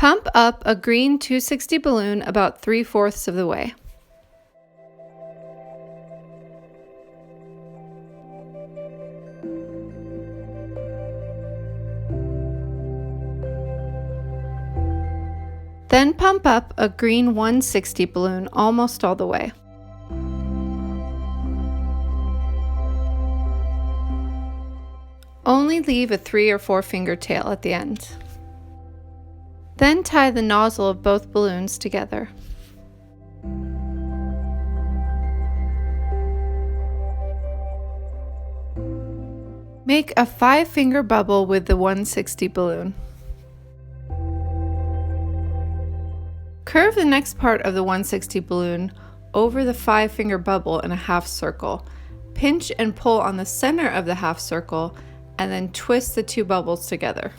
Pump up a green 260 balloon about 3/4 of the way. Then pump up a green 160 balloon almost all the way. Only leave a 3 or 4 finger tail at the end. Then tie the nozzle of both balloons together. Make a 5-finger bubble with the 160 balloon. Curve the next part of the 160 balloon over the 5-finger bubble in a half circle. Pinch and pull on the center of the half circle and then twist the 2 bubbles together.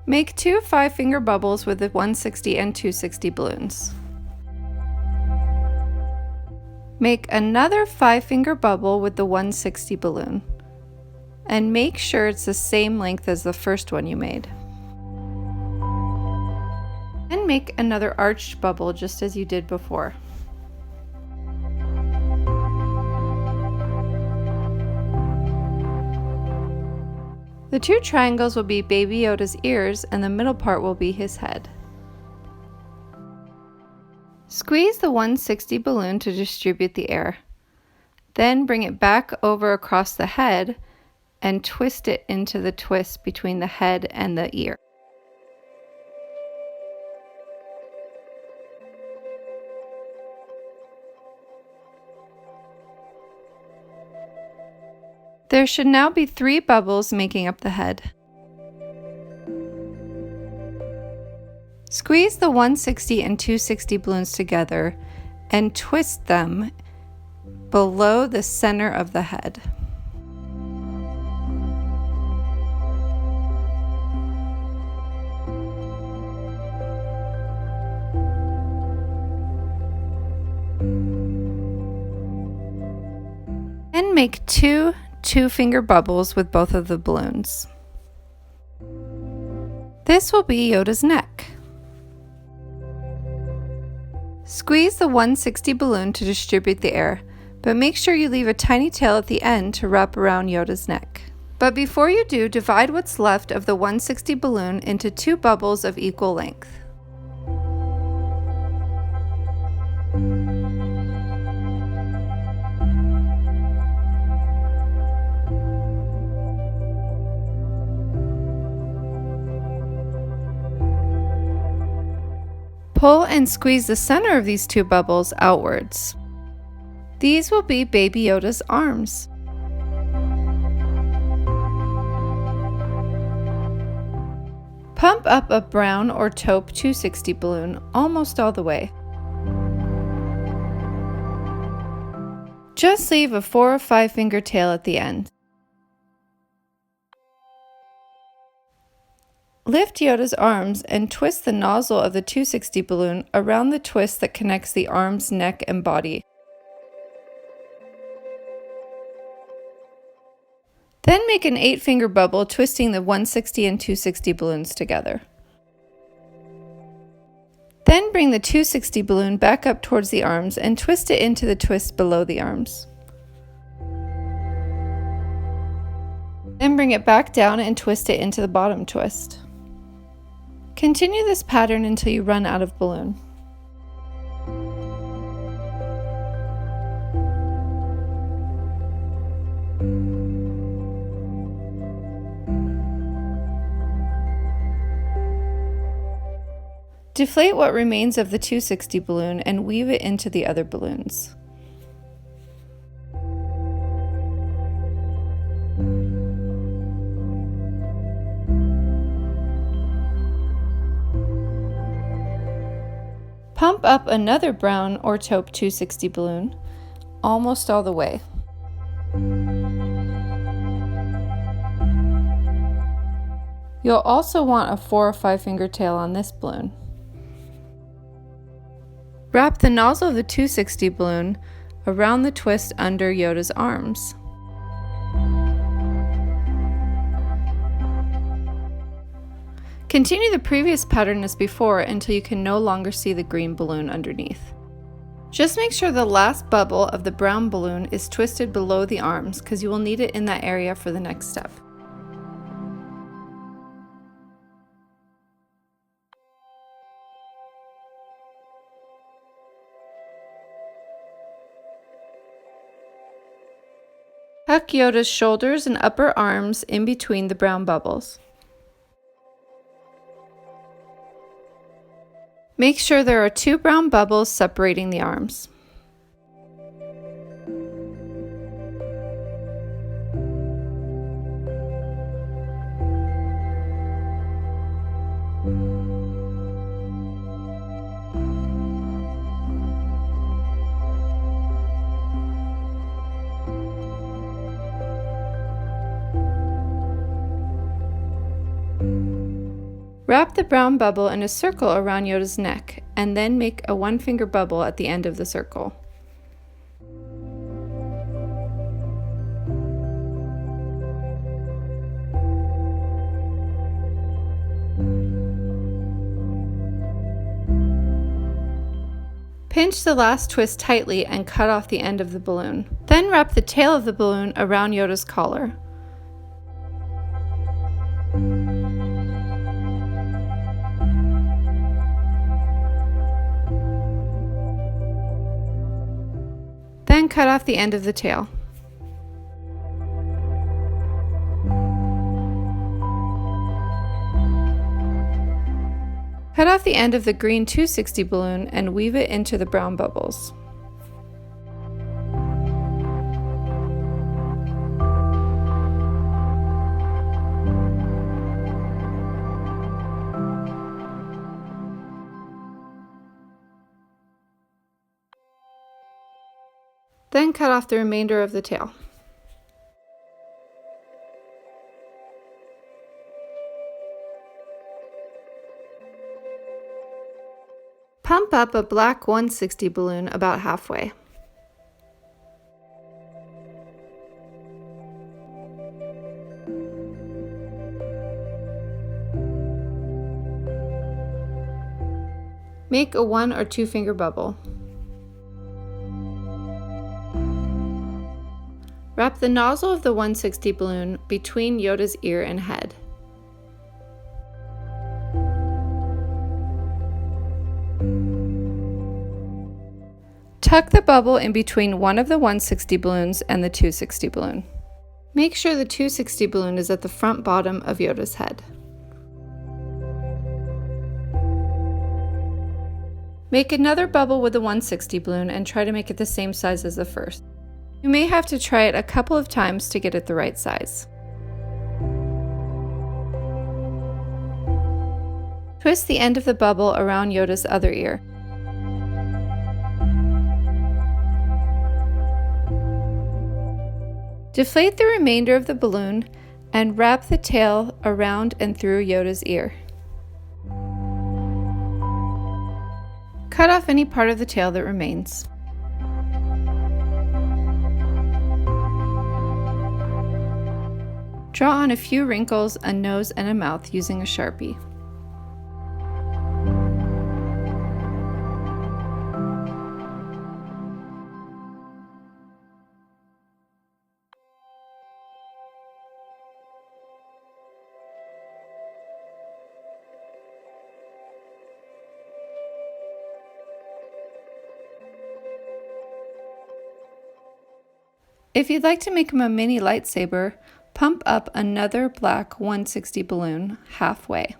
Make 2 5-finger bubbles with the 160 and 260 balloons. Make another 5-finger bubble with the 160 balloon. And make sure it's the same length as the first one you made. And make another arched bubble just as you did before. The 2 triangles will be Baby Yoda's ears and the middle part will be his head. Squeeze the 160 balloon to distribute the air. Then bring it back over across the head and twist it into the twist between the head and the ear. There should now be 3 bubbles making up the head. Squeeze the 160 and 260 balloons together and twist them below the center of the head. Then make 2 2-finger bubbles with both of the balloons. This will be Yoda's neck. Squeeze the 160 balloon to distribute the air, but make sure you leave a tiny tail at the end to wrap around Yoda's neck. But before you do, divide what's left of the 160 balloon into 2 bubbles of equal length. Pull and squeeze the center of these 2 bubbles outwards. These will be Baby Yoda's arms. Pump up a brown or taupe 260 balloon almost all the way. Just leave a 4 or 5-finger tail at the end. Lift Yoda's arms and twist the nozzle of the 260 balloon around the twist that connects the arms, neck, and body. Then make an 8-finger bubble, twisting the 160 and 260 balloons together. Then bring the 260 balloon back up towards the arms and twist it into the twist below the arms. Then bring it back down and twist it into the bottom twist. Continue this pattern until you run out of balloon. Deflate what remains of the 260 balloon and weave it into the other balloons. Pump up another brown or taupe 260 balloon, almost all the way. You'll also want a 4 or 5-finger tail on this balloon. Wrap the nozzle of the 260 balloon around the twist under Yoda's arms. Continue the previous pattern as before until you can no longer see the green balloon underneath. Just make sure the last bubble of the brown balloon is twisted below the arms because you will need it in that area for the next step. Tuck Yoda's shoulders and upper arms in between the brown bubbles. Make sure there are 2 brown bubbles separating the arms. Wrap the brown bubble in a circle around Yoda's neck, and then make a 1-finger bubble at the end of the circle. Pinch the last twist tightly and cut off the end of the balloon. Then wrap the tail of the balloon around Yoda's collar. Then cut off the end of the tail. Cut off the end of the green 260 balloon and weave it into the brown bubbles. Then cut off the remainder of the tail. Pump up a black 160 balloon about halfway. Make a 1 or 2 finger bubble. Wrap the nozzle of the 160 balloon between Yoda's ear and head. Tuck the bubble in between one of the 160 balloons and the 260 balloon. Make sure the 260 balloon is at the front bottom of Yoda's head. Make another bubble with the 160 balloon and try to make it the same size as the first. You may have to try it a couple of times to get it the right size. Twist the end of the bubble around Yoda's other ear. Deflate the remainder of the balloon and wrap the tail around and through Yoda's ear. Cut off any part of the tail that remains. Draw on a few wrinkles, a nose, and a mouth using a Sharpie. If you'd like to make him a mini lightsaber, pump up another black 160 balloon halfway.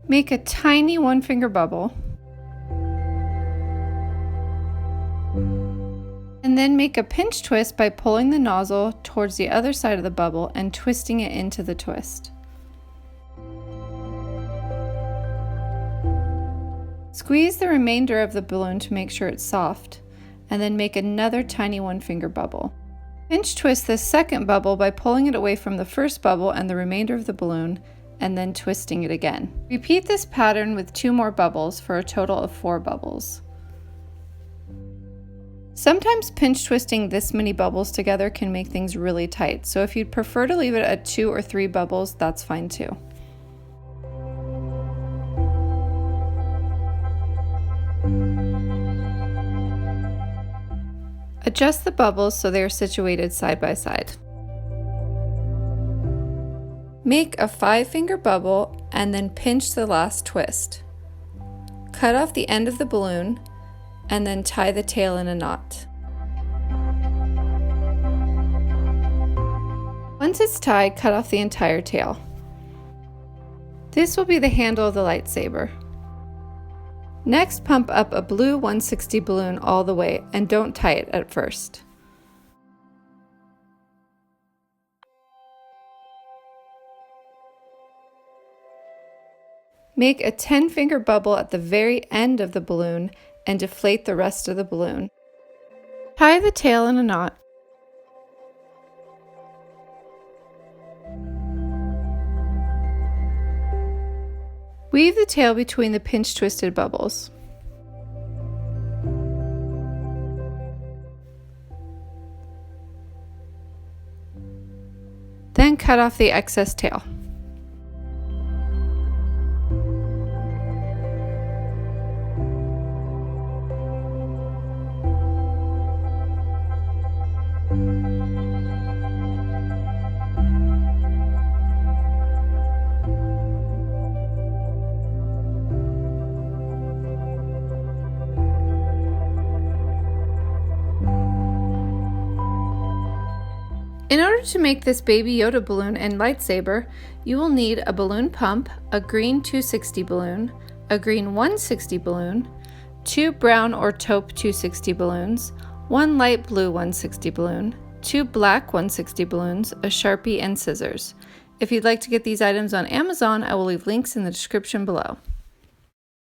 Make a tiny 1-finger bubble, and then make a pinch twist by pulling the nozzle towards the other side of the bubble and twisting it into the twist. Squeeze the remainder of the balloon to make sure it's soft, and then make another tiny 1-finger bubble. Pinch twist this second bubble by pulling it away from the first bubble and the remainder of the balloon, and then twisting it again. Repeat this pattern with 2 more bubbles for a total of 4 bubbles. Sometimes pinch twisting this many bubbles together can make things really tight, so if you'd prefer to leave it at 2 or 3 bubbles, that's fine too. Adjust the bubbles so they are situated side by side. Make a 5-finger bubble and then pinch the last twist. Cut off the end of the balloon and then tie the tail in a knot. Once it's tied, cut off the entire tail. This will be the handle of the lightsaber. Next, pump up a blue 160 balloon all the way and don't tie it at first. Make a 10-finger bubble at the very end of the balloon and deflate the rest of the balloon. Tie the tail in a knot. Weave the tail between the pinch twisted bubbles. Then cut off the excess tail. In order to make this Baby Yoda balloon and lightsaber, you will need a balloon pump, a green 260 balloon, a green 160 balloon, 2 brown or taupe 260 balloons, 1 light blue 160 balloon, 2 black 160 balloons, a Sharpie, and scissors. If you'd like to get these items on Amazon, I will leave links in the description below.